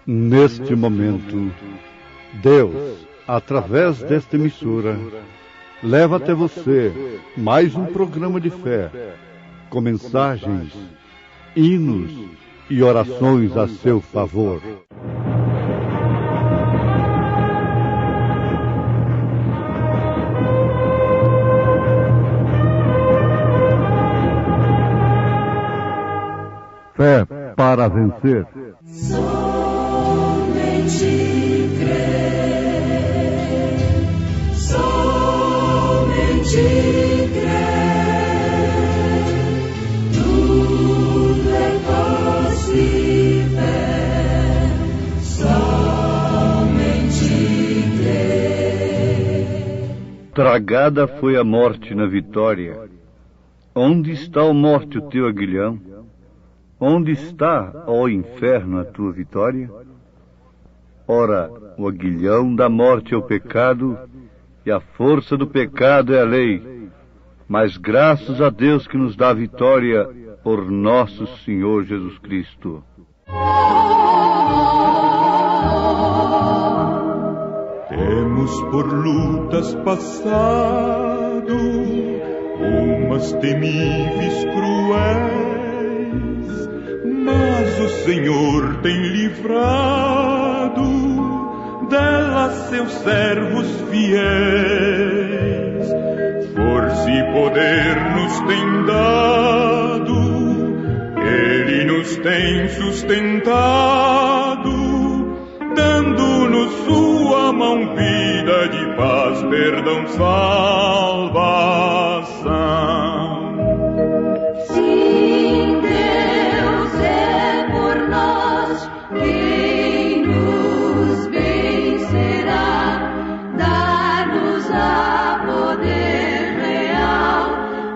Neste momento, Deus, através desta emissora, leva até você mais um programa de fé, com mensagens, hinos e orações a seu favor. Fé para vencer. Somente crer, somente crer, tudo é possível, somente crer. Tragada foi a morte na vitória. Onde está, ó morte, o teu aguilhão? Onde está, ó inferno, a tua vitória? Ora, o aguilhão da morte é o pecado, e a força do pecado é a lei. Mas graças a Deus que nos dá a vitória por nosso Senhor Jesus Cristo. Temos por lutas passado, umas temíveis cruéis, mas o Senhor tem livrado delas seus servos fiéis. Força e poder nos tem dado, Ele nos tem sustentado, dando-nos sua mão, vida de paz, perdão, salvação. Sim, Deus é por nós, quem nos vencerá, dar-nos a poder real,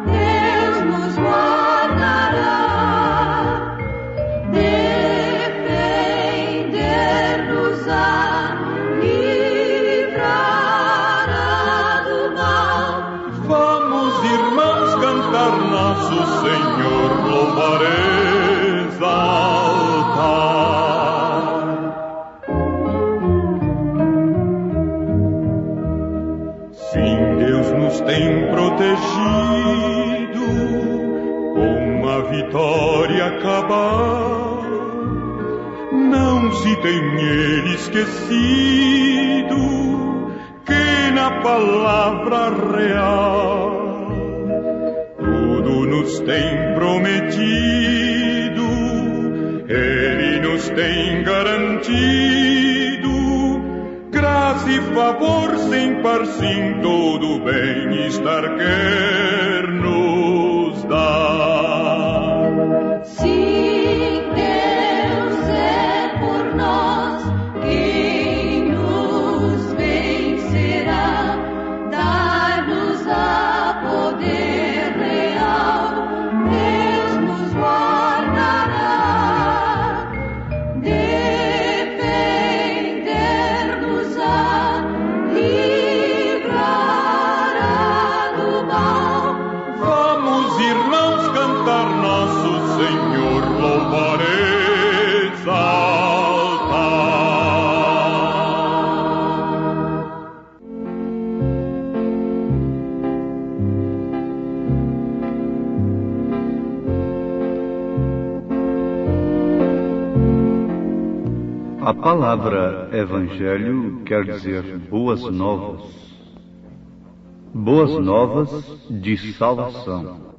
Deus nos guardará, defender-nos-á, livrará do mal. Vamos, irmãos, cantar nosso Senhor, louvar, exaltar. Sim, Deus nos tem protegido, com a vitória acabar. Não se tem Ele esquecido que na palavra real tudo nos tem prometido, Ele nos tem garantido graça e favor sem par, sim, todo bem-estar quer nos dar. Sim, Deus é por nós, quem nos vencerá, dar-nos a poder real, Deus nos guardará, defender-nos-á, livrará do mal. Vamos, irmãos, cantar nosso Senhor, louvar, exaltar. A palavra evangelho quer dizer boas novas. Boas novas de salvação.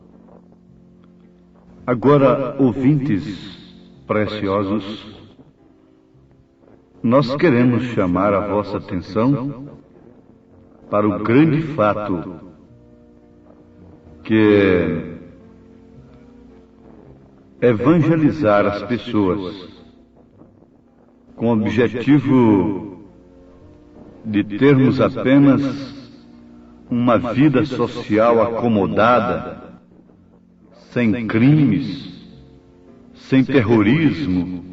Agora, ouvintes preciosos, nós queremos chamar a vossa atenção para o grande fato que é evangelizar as pessoas com o objetivo de termos apenas uma vida social acomodada, sem crimes, sem terrorismo,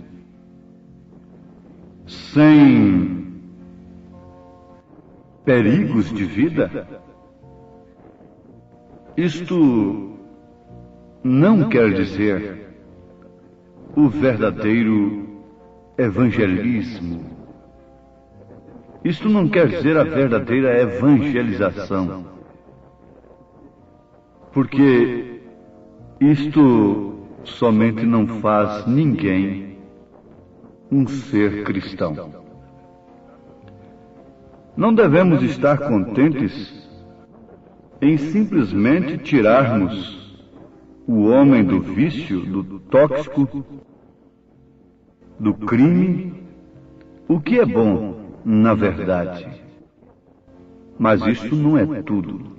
sem perigos de vida. Isto não quer dizer o verdadeiro evangelismo. Isto não quer dizer a verdadeira evangelização, porque isto somente não faz ninguém um ser cristão. Não devemos estar contentes em simplesmente tirarmos o homem do vício, do tóxico, do crime, o que é bom, na verdade. Mas isso não é tudo.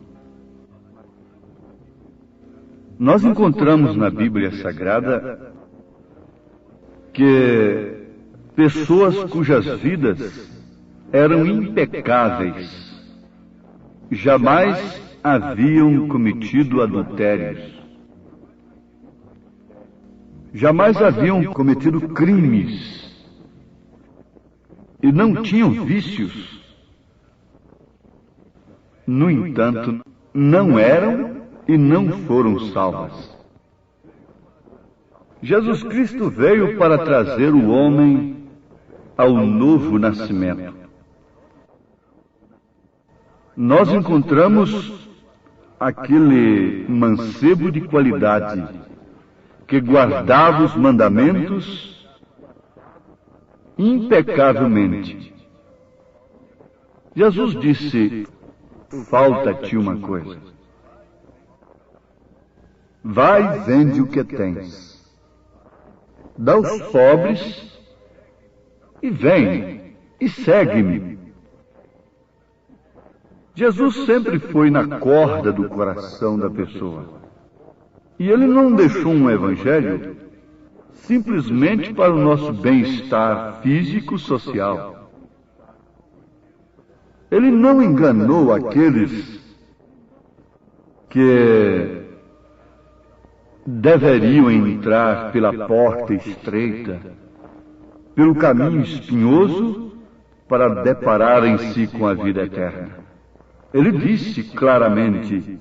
Nós encontramos na Bíblia Sagrada que pessoas cujas vidas eram impecáveis, jamais haviam cometido adultérios, jamais haviam cometido crimes e não tinham vícios. No entanto, não eram e não foram salvas. Jesus Cristo veio para trazer o homem ao novo nascimento. Nós encontramos aquele mancebo de qualidade que guardava os mandamentos impecavelmente. Jesus disse: falta-te uma coisa. Vai e vende o que tens, dá aos pobres e vem e segue-me. Jesus sempre foi na corda do coração da pessoa. E ele não deixou um evangelho simplesmente para o nosso bem-estar físico-social. Ele não enganou aqueles que deveriam entrar pela porta estreita, pelo caminho espinhoso, para depararem-se com a vida eterna. Ele disse claramente: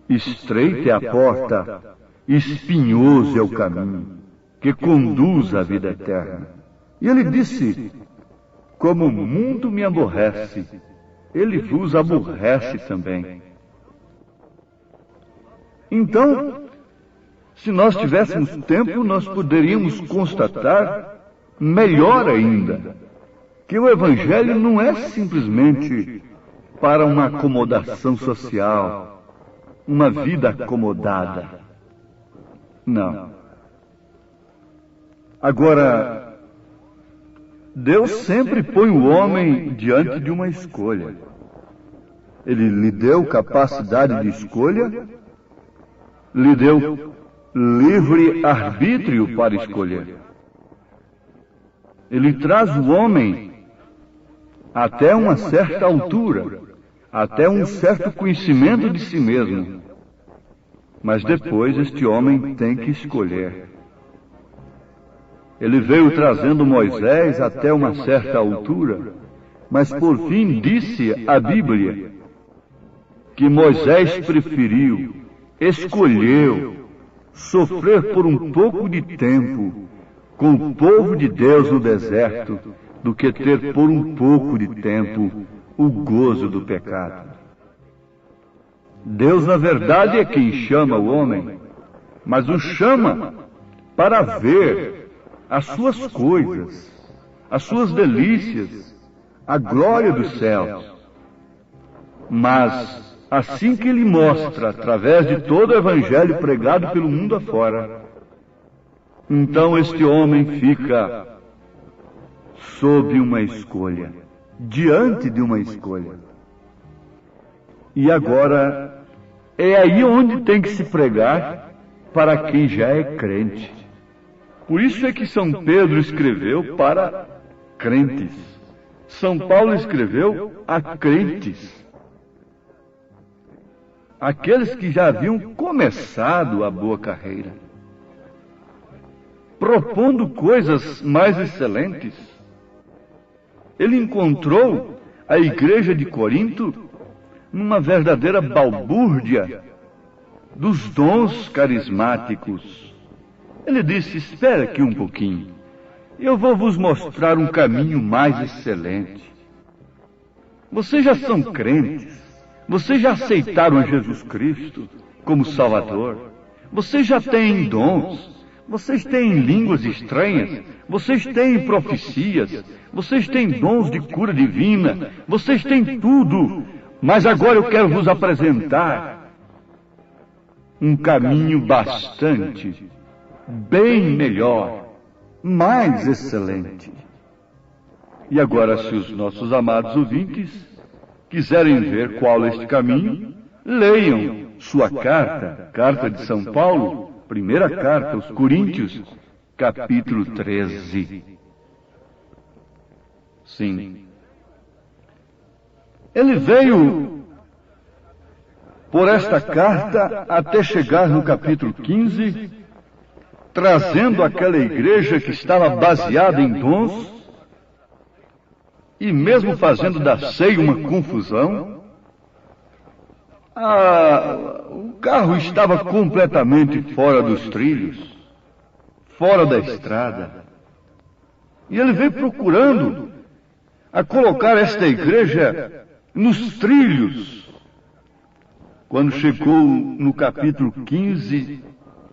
estreita é a porta, espinhoso é o caminho que conduz à vida eterna. E ele disse: como o mundo me aborrece, ele vos aborrece também. Então, se nós tivéssemos tempo, nós poderíamos constatar melhor ainda que o Evangelho não é simplesmente para uma acomodação social, uma vida acomodada. Não. Agora, Deus sempre põe o homem diante de uma escolha. Ele lhe deu capacidade de escolha, lhe deu livre arbítrio para escolher. Ele traz o homem até uma certa altura, até um certo conhecimento de si mesmo. Mas depois este homem tem que escolher. Ele veio trazendo Moisés até uma certa altura, mas por fim disse a Bíblia que Moisés preferiu, escolheu sofrer por um pouco de tempo com o povo de Deus no deserto do que ter por um pouco de tempo o gozo do pecado. Deus, na verdade, é quem chama o homem, mas o chama para ver as suas coisas, as suas delícias, a glória dos céus. Mas, assim que ele mostra, através de todo o evangelho pregado pelo mundo afora, então este homem fica sob uma escolha, diante de uma escolha. E agora, é aí onde tem que se pregar para quem já é crente. Por isso é que São Pedro escreveu para crentes. São Paulo escreveu a crentes. Aqueles que já haviam começado a boa carreira, propondo coisas mais excelentes. Ele encontrou a igreja de Corinto numa verdadeira balbúrdia dos dons carismáticos. Ele disse: espera aqui um pouquinho. eu vou vos mostrar um caminho mais excelente. Vocês já são crentes, vocês já aceitaram Jesus Cristo como Salvador, vocês já têm dons, vocês têm línguas estranhas, vocês têm profecias, vocês têm dons de cura divina, vocês têm tudo. Mas agora eu quero vos apresentar um caminho bastante, bem melhor, mais excelente. E agora, se os nossos amados ouvintes quiserem ver qual é este caminho, leiam sua carta de São Paulo, primeira carta aos Coríntios, capítulo 13. Sim. Ele veio por esta carta até chegar no capítulo 15, trazendo aquela igreja que estava baseada em dons, e mesmo fazendo da ceia uma confusão. O carro estava completamente fora dos trilhos, fora da estrada. E ele veio procurando a colocar esta igreja nos trilhos. Quando chegou no capítulo 15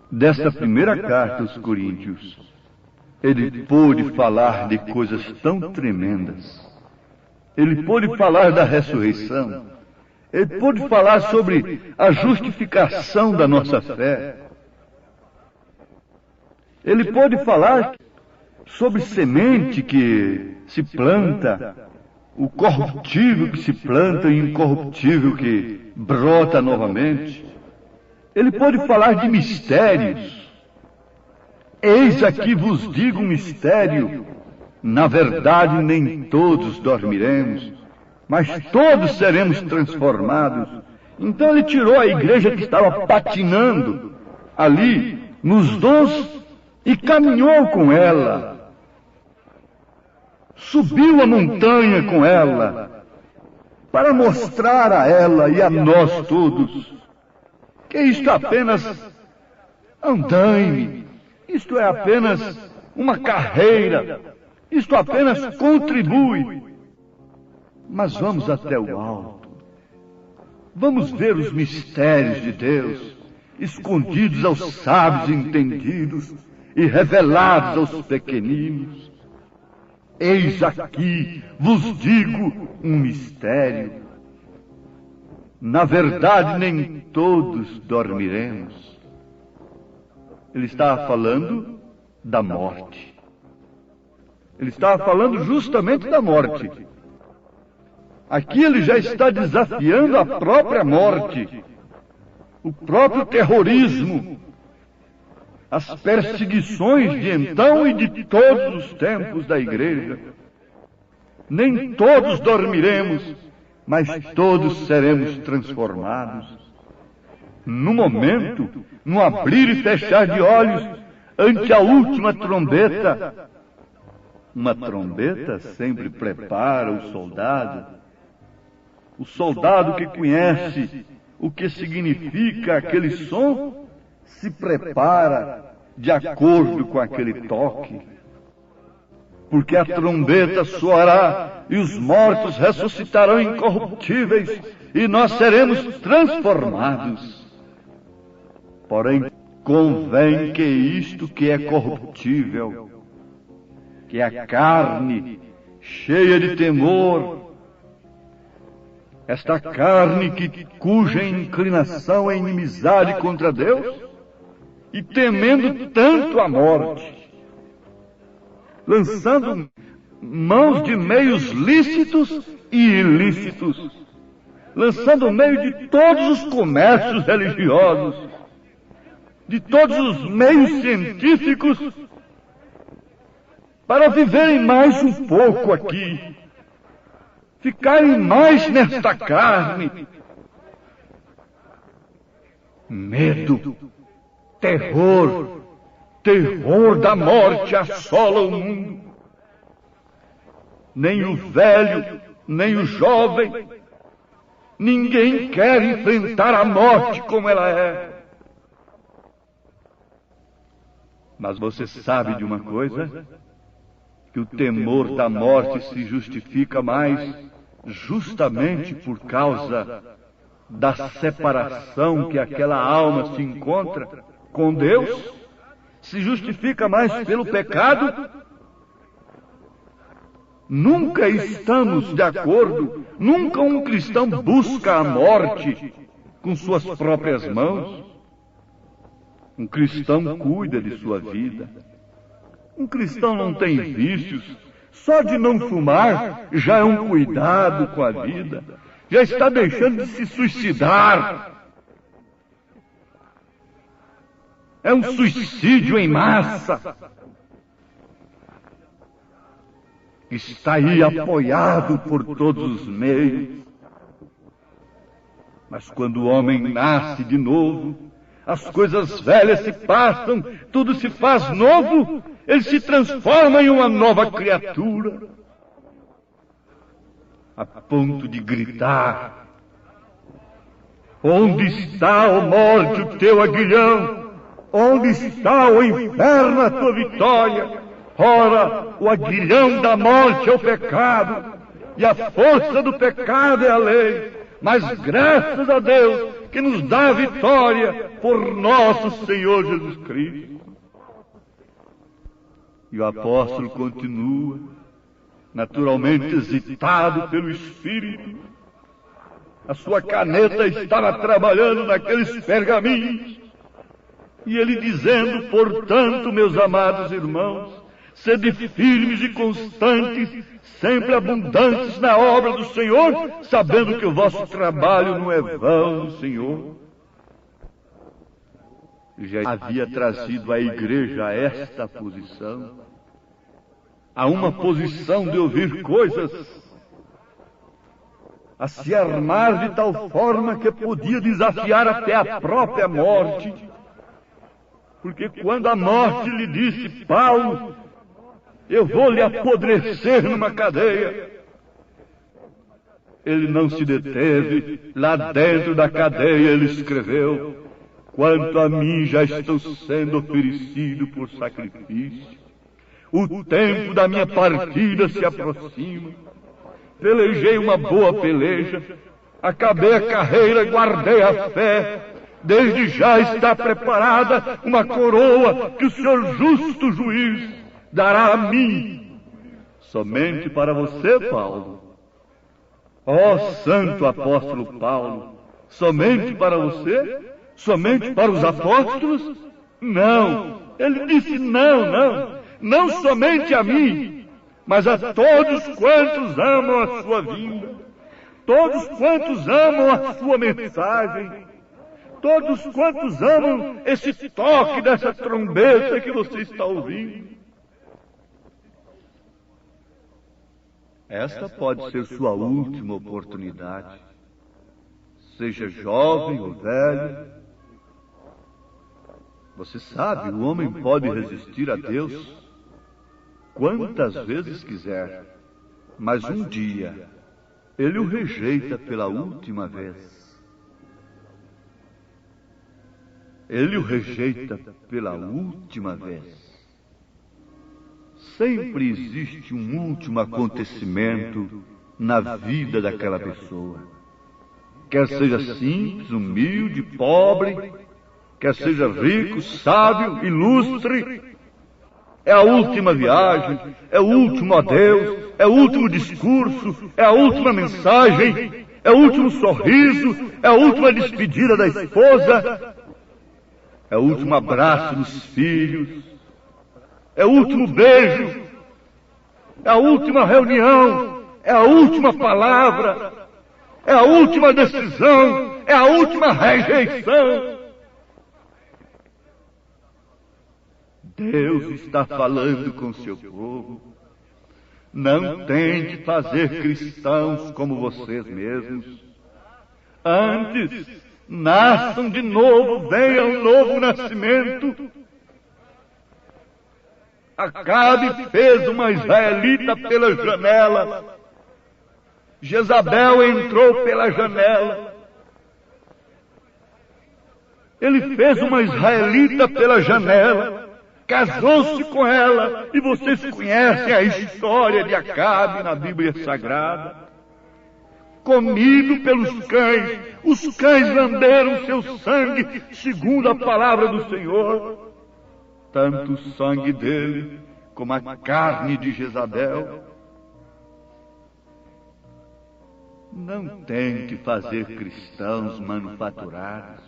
desta primeira carta aos Coríntios, ele pôde falar de coisas tão tremendas. Ele pôde falar da ressurreição. Ele pôde falar sobre a justificação da nossa fé. Ele pôde falar sobre semente que se planta, o corruptível que se planta e o incorruptível que brota novamente. Ele pôde falar de mistérios. Eis aqui vos digo um mistério. Na verdade, nem todos dormiremos, mas todos seremos transformados. Então ele tirou a igreja que estava patinando ali nos dons e caminhou com ela. Subiu a montanha com ela, para mostrar a ela e a nós todos que isto é apenas andaime, isto é apenas uma carreira, isto apenas contribui. Mas vamos até o alto. Vamos ver os mistérios de Deus, escondidos aos sábios e entendidos e revelados aos pequeninos. Eis aqui, vos digo, um mistério. Na verdade, nem todos dormiremos. Ele estava falando da morte. Ele estava falando justamente da morte. Aqui ele já está desafiando a própria morte, o próprio terrorismo, as perseguições de então e de todos os tempos da igreja. Nem todos dormiremos, mas todos seremos transformados. No momento, no abrir e fechar de olhos, ante a última trombeta. Uma trombeta sempre prepara o soldado. O soldado que conhece o que significa aquele som, se prepara de acordo com aquele toque. Porque a trombeta soará e os mortos ressuscitarão incorruptíveis e nós seremos transformados. Porém, convém que isto que é corruptível, que é a carne cheia de temor, esta carne cuja inclinação é inimizade contra Deus, e temendo tanto a morte, lançando mãos de meios lícitos e ilícitos, lançando meio de todos os comércios religiosos, de todos os meios científicos, para viverem mais um pouco aqui, ficarem mais nesta carne. Medo, terror, terror da morte assola o mundo. Nem o velho, nem o jovem, ninguém quer enfrentar a morte como ela é. Mas você sabe de uma coisa? que o temor da morte se justifica mais justamente por causa da separação que aquela alma se encontra com Deus? Se justifica mais pelo pecado? Nunca estamos de acordo, nunca um cristão busca a morte com suas próprias mãos. Um cristão cuida de sua vida. Um cristão não tem vícios. Só de não fumar já é um cuidado com a vida. Já está deixando de se suicidar. É um suicídio em massa. Está aí apoiado por todos os meios. Mas quando o homem nasce de novo, as coisas velhas se passam, tudo se faz novo, ele se transforma em uma nova criatura, a ponto de gritar: onde está, ó morte, o teu aguilhão? Onde está, ó inferno, a tua vitória? Ora, o aguilhão da morte é o pecado, e a força do pecado é a lei. Mas graças a Deus que nos dá a vitória por nosso Senhor Jesus Cristo. E o apóstolo continua, naturalmente excitado pelo Espírito. A sua caneta estava trabalhando naqueles pergaminhos. E ele dizendo: portanto, meus amados irmãos, sede firmes e constantes, sempre abundantes na obra do Senhor, sabendo que o vosso trabalho não é vão no Senhor. Já havia trazido a igreja a esta posição, a uma posição de ouvir coisas, a se armar de tal forma que podia desafiar até a própria morte. Porque quando a morte lhe disse: Paulo, eu vou lhe apodrecer numa cadeia, ele não se deteve. Lá dentro da cadeia ele escreveu: quanto a mim, já estou sendo oferecido por sacrifício. O tempo da minha partida se aproxima. Pelejei uma boa peleja, acabei a carreira, guardei a fé. Desde já está preparada uma coroa que o Senhor justo juiz dará a mim. Somente para você, Paulo. Ó santo apóstolo Paulo, somente para você? Somente para os apóstolos? Não. Ele disse: não somente a mim, mas a todos quantos amam a sua vinda, todos quantos amam a sua mensagem, todos quantos amam esse toque dessa trombeta que você está ouvindo. Esta pode ser sua última oportunidade. Seja jovem ou velho. Você sabe, o homem pode resistir a Deus quantas vezes quiser, mas um dia ele o rejeita pela última vez. Ele o rejeita pela última vez. Sempre existe um último acontecimento na vida daquela pessoa. Quer seja simples, humilde, pobre, quer seja rico, sábio, ilustre. É a última viagem, é o último adeus, é o último discurso, é a última mensagem, é o último sorriso, é a última despedida da esposa, é o último abraço dos filhos, é o último beijo, é a última reunião, é a última palavra, é a última decisão, é a última rejeição. Deus está falando com seu povo. Não tente fazer cristãos como vocês mesmos. Antes, nasçam de novo, venha um novo nascimento. Acabe fez uma israelita pela janela. Jezabel entrou pela janela. Ele fez uma israelita pela janela. casou-se com ela, e vocês conhecem a história de Acabe na Bíblia Sagrada. Comido pelos cães, os cães lamberam seu sangue, segundo a palavra do Senhor. Tanto o sangue dele, como a carne de Jezabel. Não tem que fazer cristãos manufaturados,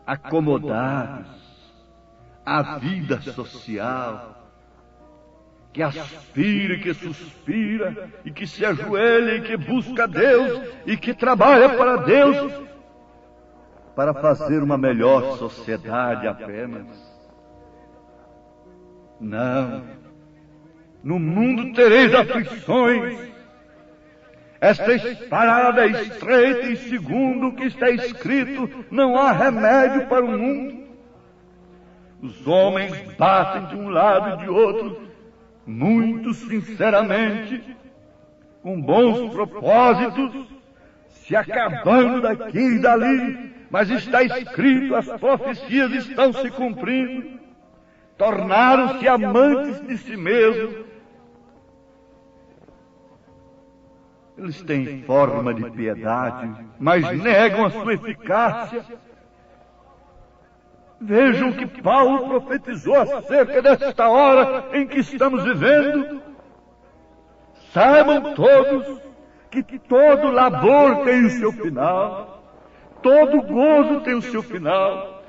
acomodados à vida social, que aspira e que suspira, e que se ajoelha e que busca Deus, e que trabalha para Deus, para fazer uma melhor sociedade apenas. Não. No mundo tereis aflições. Esta espada é estreita, e segundo o que está escrito, não há remédio para o mundo. Os homens batem de um lado e de outro, muito sinceramente, com bons propósitos, se acabando daqui e dali, mas está escrito, as profecias estão se cumprindo. Tornaram-se amantes de si mesmos. Eles têm forma de piedade, mas negam a sua eficácia. Vejam o que Paulo profetizou acerca desta hora em que estamos vivendo. Saibam todos que todo labor tem o seu final, todo gozo tem o seu final,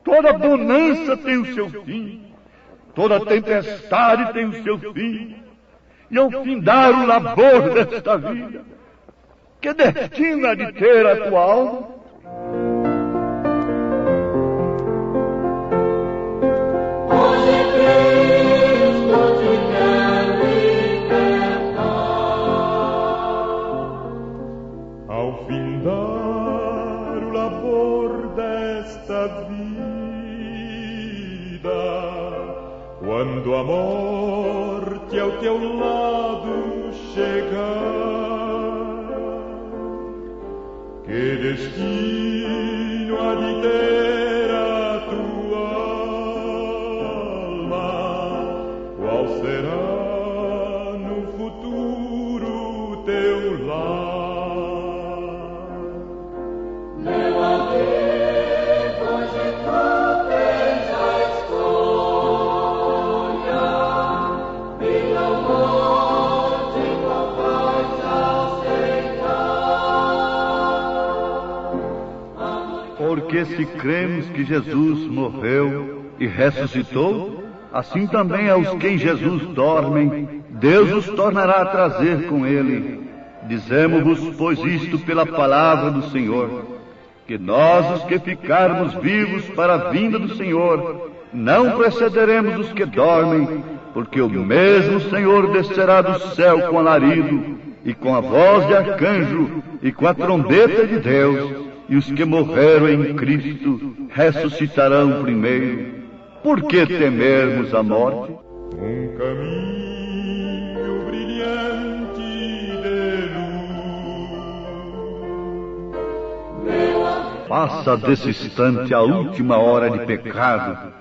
toda bonança tem o seu fim, toda tempestade tem o seu fim. E ao findar o labor desta vida, que destino há de ter a tua alma? Hoje Cristo te quer libertar. Ao findar o labor desta vida, quando a morte ao teu lado chegar, que destino há de ter a tua alma? Qual será no futuro teu lar? Meu amigo, hoje tu tens a escolha, vida ou morte, qual vais aceitar? Porque se cremos que Jesus morreu e ressuscitou, assim também aos que em Jesus dormem, Deus os tornará a trazer com ele. Dizemos-vos, pois, isto pela palavra do Senhor, que nós, os que ficarmos vivos para a vinda do Senhor, não precederemos os que dormem, porque o mesmo Senhor descerá do céu com alarido, e com a voz de arcanjo, e com a trombeta de Deus, e os que morreram em Cristo ressuscitarão primeiro. Por que temermos a morte? Caminho brilhante de luz. Passa desse instante a última hora de pecado,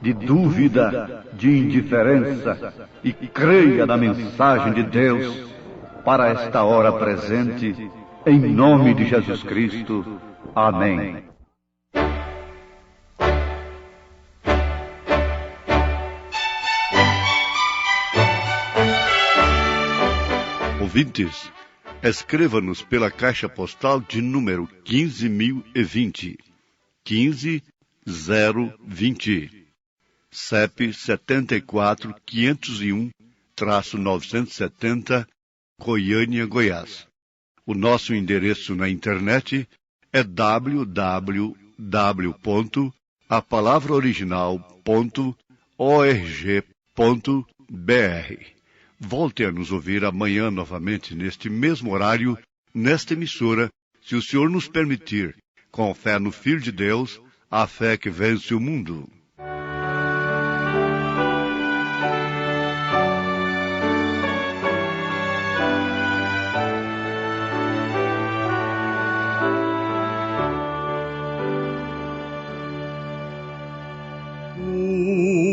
de dúvida, de indiferença, e creia na mensagem de Deus para esta hora presente, em nome de Jesus Cristo. Amém. Ouvintes, escreva-nos pela caixa postal de número 15.020, 15020, CEP 74.501-970, Goiânia, Goiás. O nosso endereço na internet é www.apalavraoriginal.org.br. Volte a nos ouvir amanhã novamente neste mesmo horário, nesta emissora, se o Senhor nos permitir, com fé no Filho de Deus, a fé que vence o mundo. Oh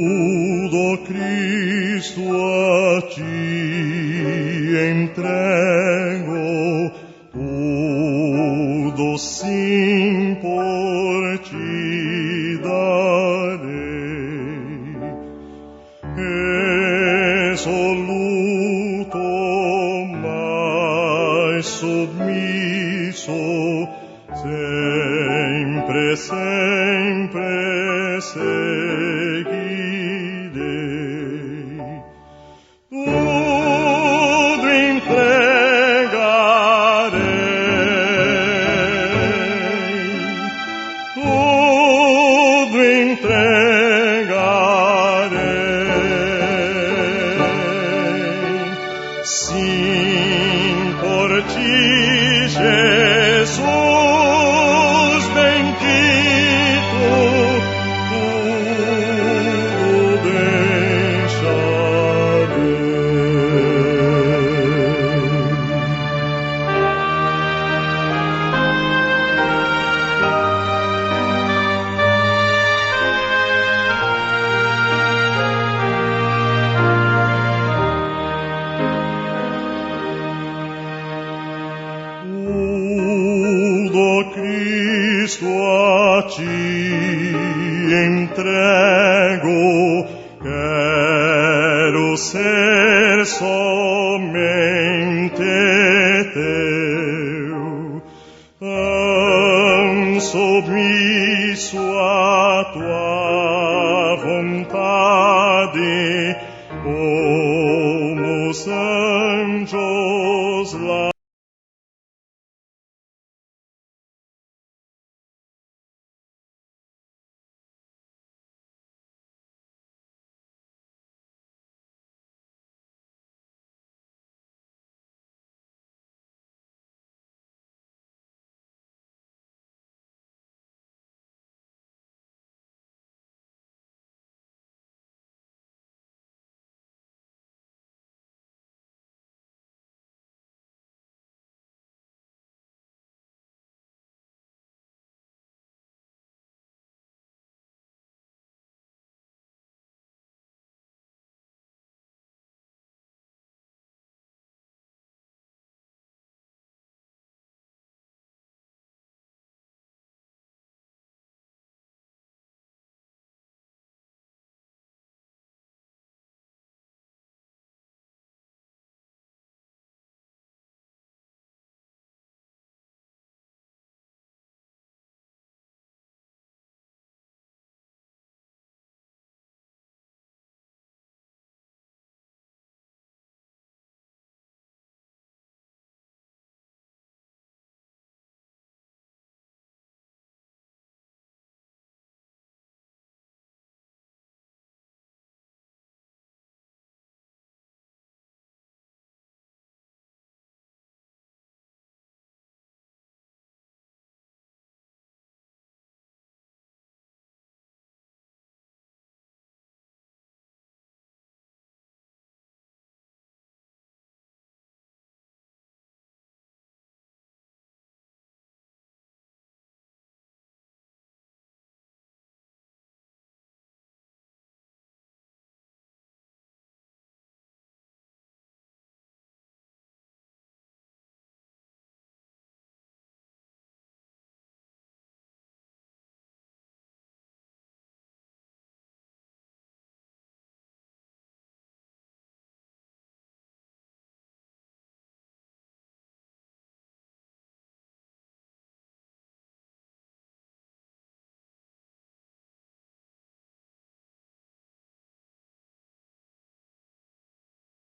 ti entrego, tudo sim por ti darei. Resoluto, mas submisso, sempre, sempre seguirei. Tudo entregarei, tudo entregarei. Sim, por ti, Jesus bendito, tudo deixarei. Tudo, Cristo, a ti entrego, quero ser somente teu, tão submisso à tua vontade, como